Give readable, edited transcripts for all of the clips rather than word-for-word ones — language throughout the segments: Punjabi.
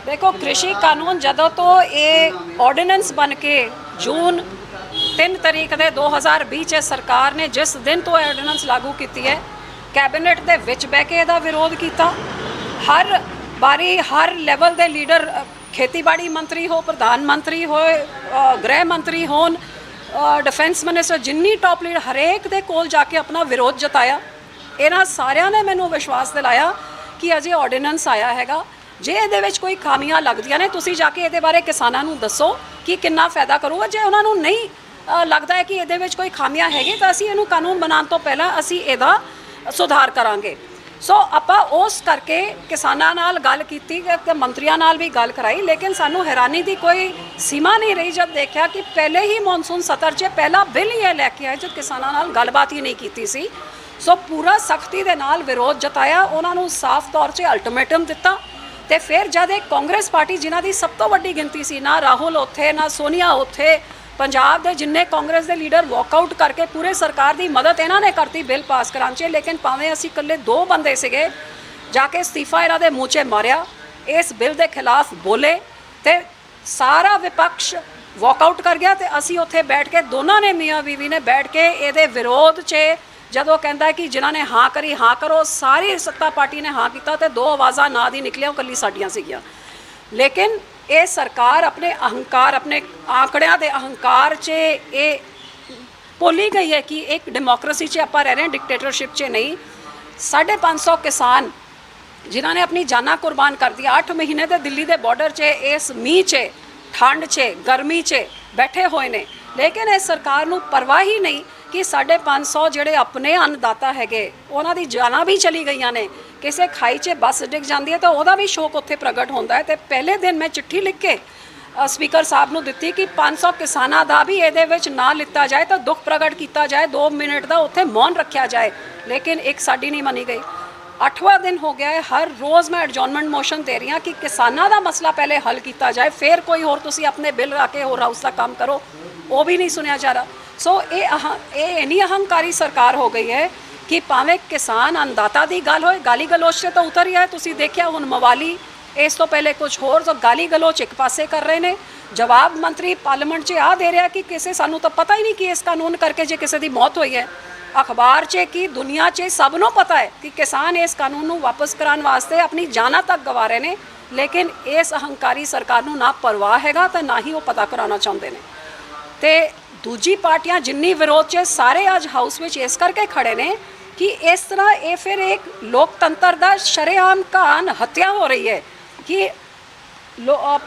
देखो कृषि कानून जदों तो ये ऑर्डिनेंस बन के जून 3 तरीक ਦੇ 2020 ਚ सरकार ने जिस दिन तो ऑर्डिनेंस लागू की है कैबिनेट ਦੇ ਵਿੱਚ ਬਹਿ ਕੇ ਇਹਦਾ ਵਿਰੋਧ ਕੀਤਾ। हर बारी हर ਲੈਵਲ ਦੇ ਲੀਡਰ ਖੇਤੀਬਾੜੀ ਮੰਤਰੀ ਹੋ, ਪ੍ਰਧਾਨ ਮੰਤਰੀ ਹੋਏ, ਗ੍ਰਹਿ ਮੰਤਰੀ ਹੋਣ, डिफेंस मिनिस्टर, जिन्नी टॉप लीडर हरेक ਦੇ ਕੋਲ ਜਾ ਕੇ अपना विरोध जताया। ਇਹਨਾਂ ਸਾਰਿਆਂ ਨੇ ਮੈਨੂੰ ਵਿਸ਼ਵਾਸ ਦਿਲਾਇਆ ਕਿ ਅਜੇ ਆਰਡੀਨੈਂਸ ਆਇਆ ਹੈਗਾ, ਜੇ ਇਹਦੇ ਵਿੱਚ ਕੋਈ ਖਾਮੀਆਂ ਲੱਗਦੀਆਂ ਨੇ ਤੁਸੀਂ ਜਾ ਕੇ ਇਹਦੇ ਬਾਰੇ ਕਿਸਾਨਾਂ ਨੂੰ ਦੱਸੋ ਕਿ ਕਿੰਨਾ ਫਾਇਦਾ ਕਰੂਗਾ। ਜੇ ਉਹਨਾਂ ਨੂੰ ਨਹੀਂ ਲੱਗਦਾ ਹੈ ਕਿ ਇਹਦੇ ਵਿੱਚ ਕੋਈ ਖਾਮੀਆਂ ਹੈਗੀ ਤਾਂ ਅਸੀਂ ਇਹਨੂੰ ਕਾਨੂੰਨ ਬਣਾਉਣ ਤੋਂ ਪਹਿਲਾਂ ਅਸੀਂ ਇਹਦਾ ਸੁਧਾਰ ਕਰਾਂਗੇ। ਸੋ ਆਪਾਂ ਉਸ ਕਰਕੇ ਕਿਸਾਨਾਂ ਨਾਲ ਗੱਲ ਕੀਤੀ ਤੇ ਮੰਤਰੀਆਂ ਨਾਲ ਵੀ ਗੱਲ ਕਰਾਈ, ਲੇਕਿਨ ਸਾਨੂੰ ਹੈਰਾਨੀ ਦੀ ਕੋਈ ਸੀਮਾ ਨਹੀਂ ਰਹੀ ਜਦ ਦੇਖਿਆ ਕਿ ਪਹਿਲੇ ਹੀ ਮੌਨਸੂਨ ਸਤਰ 'ਚ ਪਹਿਲਾ ਬਿੱਲ ਹੀ ਇਹ ਲੈ ਕੇ ਆਏ ਜਦ ਕਿਸਾਨਾਂ ਨਾਲ ਗੱਲਬਾਤ ਹੀ ਨਹੀਂ ਕੀਤੀ ਸੀ। ਸੋ ਪੂਰਾ ਸਖਤੀ ਦੇ ਨਾਲ ਵਿਰੋਧ ਜਤਾਇਆ, ਉਹਨਾਂ ਨੂੰ ਸਾਫ਼ ਤੌਰ 'ਤੇ ਅਲਟੀਮੇਟਮ ਦਿੱਤਾ। ਤੇ ਫਿਰ ਜਦ ਇਹ ਕਾਂਗਰਸ ਪਾਰਟੀ ਜਿਨ੍ਹਾਂ ਦੀ ਸਭ ਤੋਂ ਵੱਡੀ ਗਿਣਤੀ ਸੀ, ਨਾ ਰਾਹੁਲ ਉੱਥੇ ਨਾ ਸੋਨੀਆ ਉੱਥੇ, ਪੰਜਾਬ ਦੇ ਜਿੰਨੇ ਕਾਂਗਰਸ ਦੇ ਲੀਡਰ ਵਾਕਆਊਟ ਕਰਕੇ ਪੂਰੇ ਸਰਕਾਰ ਦੀ ਮਦਦ ਇਹਨਾਂ ਨੇ ਕਰਤੀ ਬਿੱਲ ਪਾਸ ਕਰਾਉਣ 'ਚ, ਲੇਕਿਨ ਭਾਵੇਂ ਅਸੀਂ ਇਕੱਲੇ 2 ਬੰਦੇ ਸੀਗੇ ਜਾ ਕੇ ਅਸਤੀਫਾ ਇਹਨਾਂ ਦੇ ਮੂੰਹ 'ਚ ਮਾਰਿਆ, ਇਸ ਬਿੱਲ ਦੇ ਖਿਲਾਫ ਬੋਲੇ ਤੇ ਸਾਰਾ ਵਿਪਕਸ਼ ਵਾਕਆਊਟ ਕਰ ਗਿਆ। ਤੇ ਅਸੀਂ ਉੱਥੇ ਬੈਠ ਕੇ ਦੋਨਾਂ ਨੇ ਮੀਆਂ ਬੀਵੀ ਨੇ ਬੈਠ ਕੇ ਇਹਦੇ ਵਿਰੋਧ 'ਚ ਜਦੋਂ ਕਹਿੰਦਾ ਕਿ ਜਿਨ੍ਹਾਂ ਨੇ ਹਾਂ ਕਰੀ ਹਾਂ ਕਰੋ, ਸਾਰੀ ਸੱਤਾ ਪਾਰਟੀ ਨੇ ਹਾਂ ਕੀਤਾ ਤੇ 2 ਆਵਾਜ਼ਾਂ ਨਾ ਦੀ ਨਿਕਲੀਆਂ, ਉਹ ਇਕੱਲੀ ਸਾਡੀਆਂ ਸੀਗੀਆਂ। ਲੇਕਿਨ ਇਹ ਸਰਕਾਰ ਆਪਣੇ ਅਹੰਕਾਰ, ਆਪਣੇ ਆંકੜਿਆਂ ਦੇ ਅਹੰਕਾਰ 'ਚ ਇਹ ਭੁੱਲੀ ਗਈ ਹੈ ਕਿ ਇੱਕ ਡੈਮੋਕ੍ਰੇਸੀ 'ਚ ਆਪਾਂ ਰਹਿ ਰਹੇ ਹਾਂ, ਡਿਕਟੇਟਰਸ਼ਿਪ 'ਚ ਨਹੀਂ। 550 ਕਿਸਾਨ ਜਿਨ੍ਹਾਂ ਨੇ ਆਪਣੀ ਜਾਨਾਂ ਕੁਰਬਾਨ ਕਰ ਦਿੱਤੀਆਂ 8 ਮਹੀਨੇ ਦੇ ਦਿੱਲੀ ਦੇ ਬਾਰਡਰ 'ਚ ਇਸ ਮੀਂਹ 'ਚ, ਠੰਡ 'ਚ, ਗਰਮੀ 'ਚ ਬੈਠੇ ਹੋਏ ਨੇ, ਲੇਕਿਨ ਇਹ ਸਰਕਾਰ ਨੂੰ ਪਰਵਾਹ ਹੀ ਨਹੀਂ ਕਿ 550 ਜਿਹੜੇ ਆਪਣੇ ਅੰਨਦਾਤਾ ਹੈਗੇ ਉਹਨਾਂ ਦੀ ਜਾਨਾਂ ਵੀ ਚਲੀ ਗਈਆਂ ਨੇ। ਕਿਸੇ ਖਾਈ 'ਚ ਬੱਸ ਡਿੱਗ ਜਾਂਦੀ ਹੈ ਤਾਂ ਉਹਦਾ ਵੀ ਸ਼ੋਕ ਉੱਥੇ ਪ੍ਰਗਟ ਹੁੰਦਾ ਹੈ। ਤੇ ਪਹਿਲੇ ਦਿਨ ਮੈਂ ਚਿੱਠੀ ਲਿਖ ਕੇ ਸਪੀਕਰ ਸਾਹਿਬ ਨੂੰ ਦਿੱਤੀ ਕਿ 500 ਕਿਸਾਨਾਂ ਦਾ ਵੀ ਇਹਦੇ ਵਿੱਚ ਨਾਂ ਲਿੱਤਾ ਜਾਏ ਤਾਂ ਦੁੱਖ ਪ੍ਰਗਟ ਕੀਤਾ ਜਾਏ, 2 ਮਿੰਟ ਦਾ ਉੱਥੇ ਮੌਨ ਰੱਖਿਆ ਜਾਏ, ਲੇਕਿਨ ਇੱਕ ਸਾਡੀ ਨਹੀਂ ਮੰਨੀ ਗਈ। 8ਵਾਂ ਦਿਨ ਹੋ ਗਿਆ ਹੈ, ਹਰ ਰੋਜ਼ ਮੈਂ ਐਡਜੋਰਨਮੈਂਟ ਮੋਸ਼ਨ ਦੇ ਰਹੀ ਹਾਂ ਕਿ ਕਿਸਾਨਾਂ ਦਾ ਮਸਲਾ ਪਹਿਲੇ ਹੱਲ ਕੀਤਾ ਜਾਏ, ਫਿਰ ਕੋਈ ਹੋਰ ਤੁਸੀਂ ਆਪਣੇ ਬਿੱਲ ਰੱਖ ਕੇ ਹੋਰ ਹਾਊਸ ਦਾ ਕੰਮ ਕਰੋ, ਉਹ ਵੀ ਨਹੀਂ ਸੁਣਿਆ ਜਾ ਰਿਹਾ। ਸੋ ਇਹ ਇੰਨੀ ਅਹੰਕਾਰੀ ਸਰਕਾਰ ਹੋ ਗਈ ਹੈ ਕਿ ਭਾਵੇਂ ਕਿਸਾਨ ਅੰਨਦਾਤਾ ਦੀ ਗੱਲ ਹੋਏ, ਗਾਲੀ ਗਲੋਚ 'ਤੇ ਤਾਂ ਉਤਰ ਹੀ ਹੈ। ਤੁਸੀਂ ਦੇਖਿਆ ਹੁਣ ਮਵਾਲੀ, ਇਸ ਤੋਂ ਪਹਿਲੇ ਕੁਝ ਹੋਰ ਜੋ ਗਾਲੀ ਗਲੋਚ ਇੱਕ ਪਾਸੇ ਕਰ ਰਹੇ ਨੇ, ਜਵਾਬ ਮੰਤਰੀ ਪਾਰਲੀਮੈਂਟ 'ਚ ਆ ਦੇ ਰਿਹਾ ਕਿ ਕਿਸੇ ਸਾਨੂੰ ਤਾਂ ਪਤਾ ਹੀ ਨਹੀਂ ਕਿ ਇਸ ਕਾਨੂੰਨ ਕਰਕੇ ਜੇ ਕਿਸੇ ਦੀ ਮੌਤ ਹੋਈ ਹੈ। ਅਖਬਾਰ 'ਚ ਕਿ ਦੁਨੀਆ 'ਚ ਸਭ ਨੂੰ ਪਤਾ ਹੈ ਕਿ ਕਿਸਾਨ ਇਸ ਕਾਨੂੰਨ ਨੂੰ ਵਾਪਸ ਕਰਾਉਣ ਵਾਸਤੇ ਆਪਣੀ ਜਾਨਾਂ ਤੱਕ ਗਵਾ ਰਹੇ ਨੇ, ਲੇਕਿਨ ਇਸ ਅਹੰਕਾਰੀ ਸਰਕਾਰ ਨੂੰ ਨਾ ਪਰਵਾਹ ਹੈਗਾ ਤਾਂ ਨਾ ਹੀ ਉਹ ਪਤਾ ਕਰਾਉਣਾ ਚਾਹੁੰਦੇ ਨੇ। ਤੇ ਦੂਜੀ ਪਾਰਟੀਆਂ ਜਿੰਨੀ ਵਿਰੋਧ 'ਚ ਸਾਰੇ ਅੱਜ ਹਾਊਸ ਵਿੱਚ ਇਸ ਕਰਕੇ ਖੜੇ ਨੇ ਕਿ ਇਸ ਤਰ੍ਹਾਂ ਇਹ ਫਿਰ ਇੱਕ ਲੋਕਤੰਤਰ ਦਾ ਸ਼ਰੇਆਮ ਘਾਣ ਹੱਤਿਆ ਹੋ ਰਹੀ ਹੈ ਕਿ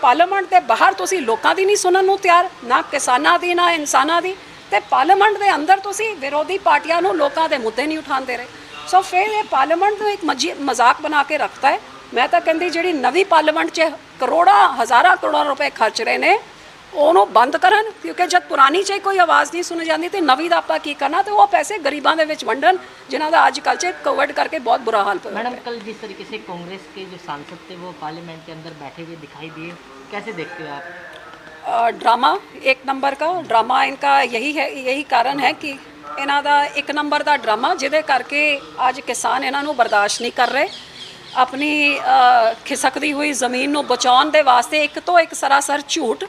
ਪਾਰਲੀਮੈਂਟ ਦੇ ਬਾਹਰ ਤੁਸੀਂ ਲੋਕਾਂ ਦੀ ਨਹੀਂ ਸੁਣਨ ਨੂੰ ਤਿਆਰ, ਨਾ ਕਿਸਾਨਾਂ ਦੀ ਨਾ ਇਨਸਾਨਾਂ ਦੀ, ਤੇ ਪਾਰਲੀਮੈਂਟ ਦੇ ਅੰਦਰ ਤੁਸੀਂ ਵਿਰੋਧੀ ਪਾਰਟੀਆਂ ਨੂੰ ਲੋਕਾਂ ਦੇ ਮੁੱਦੇ ਨਹੀਂ ਉਠਾਉਂਦੇ ਰਹੇ। ਸੋ ਫਿਰ ਇਹ ਪਾਰਲੀਮੈਂਟ ਨੂੰ ਇੱਕ ਮਜ਼ਾਕ ਬਣਾ ਕੇ ਰੱਖਤਾ ਹੈ। ਮੈਂ ਤਾਂ ਕਹਿੰਦੀ ਜਿਹੜੀ ਨਵੀਂ ਪਾਰਲੀਮੈਂਟ 'ਚ ਕਰੋੜਾਂ ਹਜ਼ਾਰਾਂ ਕਰੋੜਾਂ ਰੁਪਏ ਖਰਚ ਰਹੇ ਨੇ ਉਹਨੂੰ ਬੰਦ ਕਰਨ, ਕਿਉਂਕਿ ਜਦ ਪੁਰਾਣੀ 'ਚ ਕੋਈ ਆਵਾਜ਼ ਨਹੀਂ ਸੁਣੀ ਜਾਂਦੀ ਤੇ ਨਵੀਂ ਦਾ ਆਪਾਂ ਕੀ ਕਰਨਾ, ਤੇ ਉਹ ਪੈਸੇ ਗਰੀਬਾਂ ਦੇ ਵਿੱਚ ਵੰਡਣ ਜਿਨ੍ਹਾਂ ਦਾ ਅੱਜ ਕੱਲ੍ਹ 'ਚ ਕੋਵਿਡ ਕਰਕੇ बहुत बुरा हाल पर। मैडम कल जिस तरीके से कांग्रेस के जो सांसद थे वो पार्लियामेंट के अंदर बैठे हुए दिखाई दिए, कैसे देखते हो आप? ड्रामा, एक नंबर का ड्रामा इनका यही है, यही कारण है कि ਇਹਨਾਂ ਦਾ ਇੱਕ ਨੰਬਰ ਦਾ ਡਰਾਮਾ ਜਿਹਦੇ ਕਰਕੇ ਅੱਜ ਕਿਸਾਨ ਇਹਨਾਂ ਨੂੰ ਬਰਦਾਸ਼ਤ ਨਹੀਂ ਕਰ ਰਹੇ। ਆਪਣੀ ਖਿਸਕਦੀ ਹੋਈ ਜ਼ਮੀਨ ਨੂੰ ਬਚਾਉਣ ਦੇ ਵਾਸਤੇ ਇੱਕ ਤੋਂ ਇੱਕ ਸਰਾਸਰ ਝੂਠ।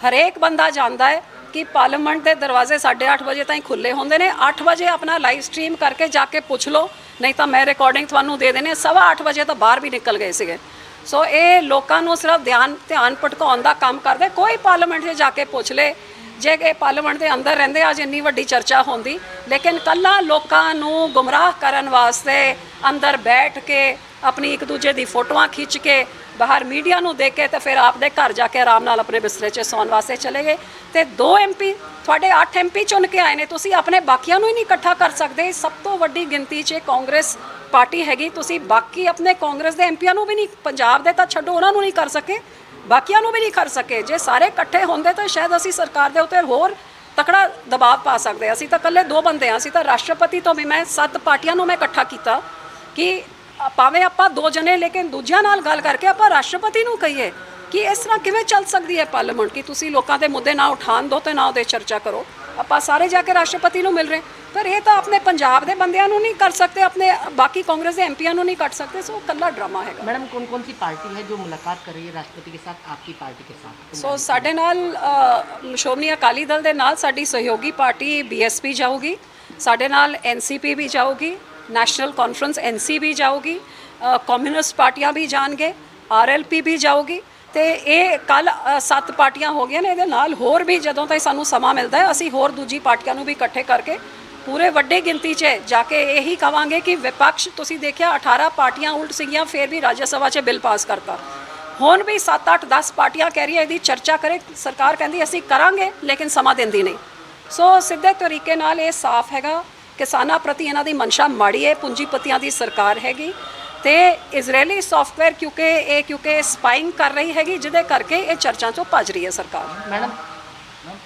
ਹਰੇਕ ਬੰਦਾ ਜਾਣਦਾ ਹੈ ਕਿ ਪਾਰਲੀਮੈਂਟ ਦੇ ਦਰਵਾਜ਼ੇ 8:30 ਵਜੇ ਤਾਈਂ ਖੁੱਲ੍ਹੇ ਹੁੰਦੇ ਨੇ। 8 ਵਜੇ ਆਪਣਾ ਲਾਈਵ ਸਟ੍ਰੀਮ ਕਰਕੇ ਜਾ ਕੇ ਪੁੱਛ ਲਓ, ਨਹੀਂ ਤਾਂ ਮੈਂ ਰਿਕਾਰਡਿੰਗ ਤੁਹਾਨੂੰ ਦੇ ਦੇਣੇ। 8:15 ਵਜੇ ਤਾਂ ਬਾਹਰ ਵੀ ਨਿਕਲ ਗਏ ਸੀਗੇ। ਸੋ ਇਹ ਲੋਕਾਂ ਨੂੰ ਸਿਰਫ ਧਿਆਨ ਭਟਕਾਉਣ ਦਾ ਕੰਮ ਕਰਦੇ। ਕੋਈ ਪਾਰਲੀਮੈਂਟ 'ਚ ਜਾ ਕੇ ਪੁੱਛ ਲੇ, ਜੇ ਕਿ ਪਾਰਲੀਮੈਂਟ ਦੇ ਅੰਦਰ ਰਹਿੰਦੇ ਅੱਜ ਇੰਨੀ ਵੱਡੀ ਚਰਚਾ ਹੁੰਦੀ, ਲੇਕਿਨ ਕੱਲਾ ਲੋਕਾਂ ਨੂੰ ਗੁੰਮਰਾਹ ਕਰਨ ਵਾਸਤੇ ਅੰਦਰ ਬੈਠ ਕੇ ਆਪਣੀ ਇੱਕ ਦੂਜੇ ਦੀ ਫੋਟੋਆਂ ਖਿੱਚ ਕੇ ਬਾਹਰ ਮੀਡੀਆ ਨੂੰ ਦੇ ਕੇ ਤੇ ਫਿਰ ਆਪਦੇ ਘਰ ਜਾ ਕੇ ਆਰਾਮ ਨਾਲ ਆਪਣੇ ਬਿਸਤਰੇ 'ਚ ਸੌਣ ਵਾਸਤੇ ਚਲੇ ਗਏ। ਤੇ 2 MP ਤੁਹਾਡੇ 8 MP ਚੁਣ ਕੇ ਆਏ ਨੇ, ਤੁਸੀਂ ਆਪਣੇ ਬਾਕੀਆਂ ਨੂੰ ਹੀ ਨਹੀਂ ਇਕੱਠਾ ਕਰ ਸਕਦੇ। ਸਭ ਤੋਂ ਵੱਡੀ ਗਿਣਤੀ 'ਚ ਕਾਂਗਰਸ ਪਾਰਟੀ ਹੈਗੀ, ਤੁਸੀਂ ਬਾਕੀ ਆਪਣੇ ਕਾਂਗਰਸ ਦੇ MPਆਂ ਨੂੰ ਵੀ ਨਹੀਂ, ਪੰਜਾਬ ਦੇ ਤਾਂ ਛੱਡੋ ਉਹਨਾਂ ਨੂੰ ਨਹੀਂ ਕਰ ਸਕੇ, ਬਾਕੀਆਂ ਨੂੰ ਵੀ ਨਹੀਂ ਕਰ ਸਕੇ। ਜੇ ਸਾਰੇ ਇਕੱਠੇ ਹੁੰਦੇ ਤਾਂ ਸ਼ਾਇਦ ਅਸੀਂ ਸਰਕਾਰ ਦੇ ਉੱਤੇ ਹੋਰ ਤਕੜਾ ਦਬਾਅ ਪਾ ਸਕਦੇ। ਅਸੀਂ ਤਾਂ ਇਕੱਲੇ 2 ਬੰਦੇ ਹਾਂ। ਅਸੀਂ ਤਾਂ ਰਾਸ਼ਟਰਪਤੀ ਤੋਂ ਵੀ ਮੈਂ 7 ਪਾਰਟੀਆਂ ਨੂੰ ਮੈਂ ਇਕੱਠਾ ਕੀਤਾ ਕਿ ਭਾਵੇਂ ਆਪਾਂ 2 ਜਣੇ, ਲੇਕਿਨ ਦੂਜਿਆਂ ਨਾਲ ਗੱਲ ਕਰਕੇ ਆਪਾਂ ਰਾਸ਼ਟਰਪਤੀ ਨੂੰ ਕਹੀਏ ਕਿ ਇਸ ਤਰ੍ਹਾਂ ਕਿਵੇਂ ਚੱਲ ਸਕਦੀ ਹੈ ਪਾਰਲੀਮੈਂਟ ਕਿ ਤੁਸੀਂ ਲੋਕਾਂ ਦੇ ਮੁੱਦੇ ਨਾ ਉਠਾਉਣ ਦਿਓ ਤੇ ਨਾ ਉਹਦੇ ਚਰਚਾ ਕਰੋ। ਆਪਾਂ ਸਾਰੇ ਜਾ ਕੇ ਰਾਸ਼ਟਰਪਤੀ ਨੂੰ ਮਿਲ ਰਹੇ ਪਰ ਇਹ ਤਾਂ ਆਪਣੇ ਪੰਜਾਬ ਦੇ ਬੰਦਿਆਂ ਨੂੰ ਨਹੀਂ ਕਰ ਸਕਦੇ, ਆਪਣੇ ਬਾਕੀ ਕਾਂਗਰਸ ਦੇ ਐਮਪੀਆਂ ਨੂੰ ਨਹੀਂ ਕੱਟ ਸਕਦੇ। ਸੋ ਕੱਲਾ ਡਰਾਮਾ ਹੈਗਾ। मैडम कौन कौन सी पार्टी है जो मुलाकात कर रही है राष्ट्रपति के साथ, आपकी पार्टी के साथ? ਸੋ ਸਾਡੇ ਨਾਲ ਸ਼੍ਰੋਮਣੀ ਅਕਾਲੀ ਦਲ ਦੇ ਨਾਲ ਸਾਡੀ ਸਹਿਯੋਗੀ ਪਾਰਟੀ ਬੀਐਸਪੀ ਜਾਊਗੀ, ਸਾਡੇ ਨਾਲ ਐਨਸੀਪੀ ਵੀ ਜਾਊਗੀ, ਨੈਸ਼ਨਲ ਕਾਨਫਰੰਸ ਐਨਸੀ ਵੀ ਜਾਊਗੀ, ਕਮਿਊਨਿਸਟ ਪਾਰਟੀਆਂ ਵੀ ਜਾਣਗੇ, ਆਰਐਲਪੀ ਵੀ ਜਾਊਗੀ। ਤੇ ਇਹ ਕੱਲ 7 ਪਾਰਟੀਆਂ ਹੋ ਗਈਆਂ ਨੇ। ਇਹਦੇ ਨਾਲ ਹੋਰ ਵੀ ਜਦੋਂ ਤਾਈਂ ਸਾਨੂੰ ਸਮਾਂ ਮਿਲਦਾ ਹੈ ਅਸੀਂ ਹੋਰ ਦੂਜੀ ਪਾਰਟੀਆਂ ਨੂੰ ਵੀ ਇਕੱਠੇ ਕਰਕੇ ਪੂਰੇ ਵੱਡੇ ਗਿਣਤੀ 'ਚ ਜਾ ਕੇ ਇਹੀ ਕਵਾਂਗੇ ਕਿ ਵਿਪਕਸ਼, ਤੁਸੀਂ ਦੇਖਿਆ 18 ਪਾਰਟੀਆਂ ਉਲਟ ਸੀਗੀਆਂ ਫਿਰ ਵੀ ਰਾਜ ਸਭਾ 'ਚ ਬਿੱਲ ਪਾਸ ਕਰਤਾ। ਹੁਣ ਵੀ 7 8 10 ਪਾਰਟੀਆਂ ਕਹਿ ਰਹੀਆਂ ਇਹਦੀ ਚਰਚਾ ਕਰੇ, ਸਰਕਾਰ ਕਹਿੰਦੀ ਅਸੀਂ ਕਰਾਂਗੇ ਲੇਕਿਨ ਸਮਾਂ ਦਿੰਦੀ ਨਹੀਂ। ਸੋ ਸਿੱਧੇ ਤਰੀਕੇ ਨਾਲ ਇਹ ਸਾਫ਼ ਹੈਗਾ ਕਿਸਾਨਾਂ ਪ੍ਰਤੀ ਇਹਨਾਂ ਦੀ ਮਨਸ਼ਾ ਮਾੜੀ ਹੈ, ਪੂੰਜੀਪਤੀਆਂ ਦੀ ਸਰਕਾਰ ਹੈਗੀ ਤੇ ਇਜ਼ਰਾਈਲੀ ਸੌਫਟਵੇਅਰ ਕਿਉਂਕਿ ਸਪਾਈਂਗ ਕਰ ਰਹੀ ਹੈਗੀ ਜਿਹਦੇ ਕਰਕੇ ਇਹ ਚਰਚਾ 'ਚੋਂ ਭੱਜ ਰਹੀ ਹੈ ਸਰਕਾਰ। मैडम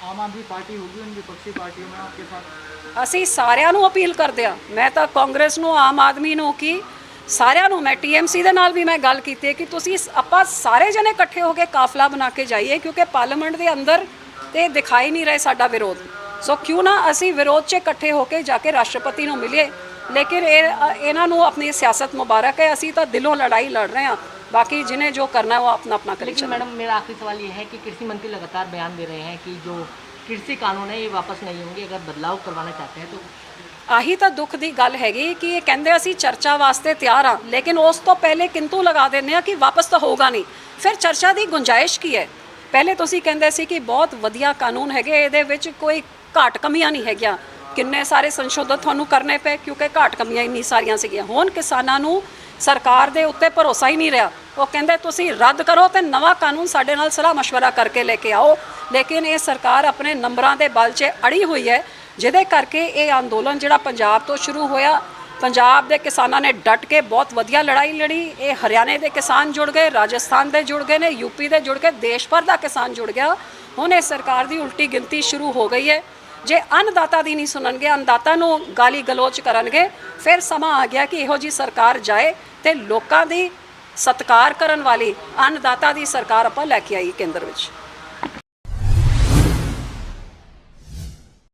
आम आदमी पार्टी होगी उन विपक्षी पार्टियों में आपके साथ? ਅਸੀਂ ਸਾਰਿਆਂ ਨੂੰ ਅਪੀਲ ਕਰਦੇ ਆ, ਮੈਂ ਤਾਂ ਕਾਂਗਰਸ ਨੂੰ, ਆਮ ਆਦਮੀ ਨੂੰ ਕੀ ਸਾਰਿਆਂ ਨੂੰ, ਮੈਂ ਟੀਐਮਸੀ ਦੇ ਨਾਲ ਵੀ ਮੈਂ ਗੱਲ ਕੀਤੀ ਹੈ ਕਿ ਤੁਸੀਂ ਆਪਾਂ ਸਾਰੇ ਜਣੇ ਇਕੱਠੇ ਹੋ ਕੇ ਕਾਫਲਾ ਬਣਾ ਕੇ ਜਾਈਏ ਕਿਉਂਕਿ ਪਾਰਲੀਮੈਂਟ ਦੇ ਅੰਦਰ ਤੇ ਦਿਖਾਈ ਨਹੀਂ ਰਹੇ ਸਾਡਾ ਵਿਰੋਧ। ਸੋ ਕਿਉਂ ਨਾ ਅਸੀਂ ਵਿਰੋਧ 'ਚ ਇਕੱਠੇ ਹੋ ਕੇ ਜਾ ਕੇ ਰਾਸ਼ਟਰਪਤੀ ਨੂੰ ਮਿਲੀਏ। ਲੇਕਿਨ ਇਹਨਾਂ ਨੂੰ ਆਪਣੀ ਸਿਆਸਤ ਮੁਬਾਰਕ ਹੈ, ਅਸੀਂ ਤਾਂ ਦਿਲੋਂ ਲੜਾਈ ਲੜ ਰਹੇ ਹਾਂ, ਬਾਕੀ ਜਿਹਨੇ ਜੋ करना है वो अपना अपना करें। लेकिन मैडम मेरा आखिरी सवाल ये है कि कृषि मंत्री लगातार बयान दे रहे हैं कि जो कृषि कानून है ये वापस नहीं होंगे, अगर बदलाव करवाना चाहते हैं तो। ਆਹੀ ਤਾਂ ਦੁੱਖ ਦੀ ਗੱਲ ਹੈਗੀ ਕਿ ਇਹ ਕਹਿੰਦੇ ਅਸੀਂ ਚਰਚਾ ਵਾਸਤੇ ਤਿਆਰ ਹਾਂ ਲੇਕਿਨ ਉਸ ਤੋਂ ਪਹਿਲੇ ਕਿੰਤੂ ਲਗਾ ਦਿੰਦੇ ਆ ਕਿ ਵਾਪਸ ਤਾਂ ਹੋਊਗਾ ਨਹੀਂ। ਫਿਰ ਚਰਚਾ ਦੀ ਗੁੰਜਾਇਸ਼ ਕੀ ਹੈ? ਪਹਿਲੇ ਤੁਸੀਂ ਕਹਿੰਦੇ ਸੀ ਕਿ ਬਹੁਤ ਵਧੀਆ ਕਾਨੂੰਨ ਹੈਗੇ, ਇਹਦੇ ਵਿੱਚ ਕੋਈ ਘਾਟ ਕਮੀਆਂ ਨਹੀਂ ਹੈਗੀਆਂ, ਕਿੰਨੇ ਸਾਰੇ ਸੰਸ਼ੋਧਨ ਤੁਹਾਨੂੰ ਕਰਨੇ ਪਏ ਕਿਉਂਕਿ ਘਾਟ ਕਮੀਆਂ ਇੰਨੀ ਸਾਰੀਆਂ ਸੀਗੀਆਂ। ਹੁਣ ਕਿਸਾਨਾਂ ਨੂੰ ਸਰਕਾਰ ਦੇ ਉੱਤੇ ਭਰੋਸਾ ਹੀ ਨਹੀਂ ਰਿਹਾ, ਉਹ ਕਹਿੰਦੇ ਤੁਸੀਂ ਰੱਦ ਕਰੋ ਤੇ ਨਵਾਂ ਕਾਨੂੰਨ ਸਾਡੇ ਨਾਲ ਸਲਾਹ ਮਸ਼ਵਰਾ ਕਰਕੇ ਲੈ ਕੇ ਆਓ। ਲੇਕਿਨ ਇਹ ਸਰਕਾਰ ਆਪਣੇ ਨੰਬਰਾਂ ਦੇ ਬਲ 'ਚ ਅੜੀ ਹੋਈ ਹੈ ਜਿਹਦੇ ਕਰਕੇ ਇਹ ਅੰਦੋਲਨ ਜਿਹੜਾ ਪੰਜਾਬ ਤੋਂ ਸ਼ੁਰੂ ਹੋਇਆ, ਪੰਜਾਬ ਦੇ ਕਿਸਾਨਾਂ ਨੇ ਡਟ ਕੇ ਬਹੁਤ ਵਧੀਆ ਲੜਾਈ ਲੜੀ। ਇਹ ਹਰਿਆਣੇ ਦੇ ਕਿਸਾਨ ਜੁੜ ਗਏ, ਰਾਜਸਥਾਨ ਦੇ ਜੁੜ ਗਏ ਨੇ, ਯੂਪੀ ਦੇ ਜੁੜ ਕੇ ਦੇਸ਼ ਭਰ ਦਾ ਕਿਸਾਨ ਜੁੜ ਗਿਆ। ਹੁਣ ਇਹ ਸਰਕਾਰ ਦੀ ਉਲਟੀ ਗਿਣਤੀ ਸ਼ੁਰੂ ਹੋ ਗਈ ਹੈ। ਜੇ ਅੰਨਦਾਤਾ ਦੀ ਨਹੀਂ ਸੁਣਨਗੇ, ਅੰਨਦਾਤਾ ਨੂੰ ਗਾਲੀ ਗਲੋਚ ਕਰਨਗੇ, ਫਿਰ ਸਮਾਂ ਆ ਗਿਆ ਕਿ ਇਹੋ ਜੀ ਸਰਕਾਰ ਜਾਏ ਤੇ ਲੋਕਾਂ ਦੀ ਸਤਿਕਾਰ ਕਰਨ ਵਾਲੀ ਅੰਨਦਾਤਾ ਦੀ ਸਰਕਾਰ ਆਪਾਂ ਲੈ ਕੇ ਆਈ ਕੇਂਦਰ ਵਿੱਚ।